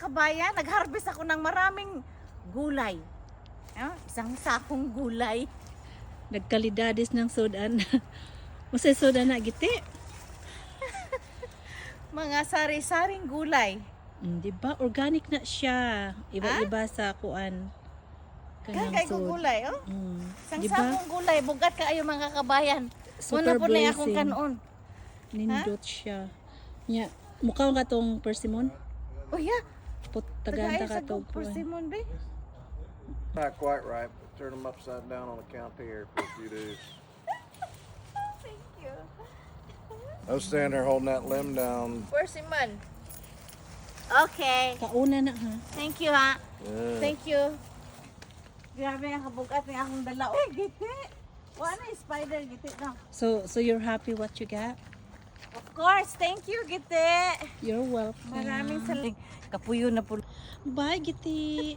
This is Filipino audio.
kabayan, nag-harvest ako ng maraming gulay. Isang sakong gulay. Nagkalidades ng sudan. Masay sudan na giti. Mga sari-saring gulay. Di ba? Organic na siya. Iba-iba sa kuan. Kagay ko gulay, oh. Isang Diba? sakong gulay, bugat kaayo mga kabayan. Super Muna po na akong blazing. kanon. Nindot siya. Nya, mukha nga tong persimmon. Oh yeah, Tagaanta tagay ka sa to. persimmon be. Not quite right, but turn them upside down on the counter here for a few days. Thank you. I was standing there holding that limb down. Persimmon. Okay. Kauna na ha. Thank you ha. Yeah. Thank you. Grabe ang kabugat ng akong dala. Uy, giti. Wala spider giti na. So you're happy what you got? Of course, thank you giti. You're welcome. Maraming salamat. Kapuyo na po. Bye, Giti.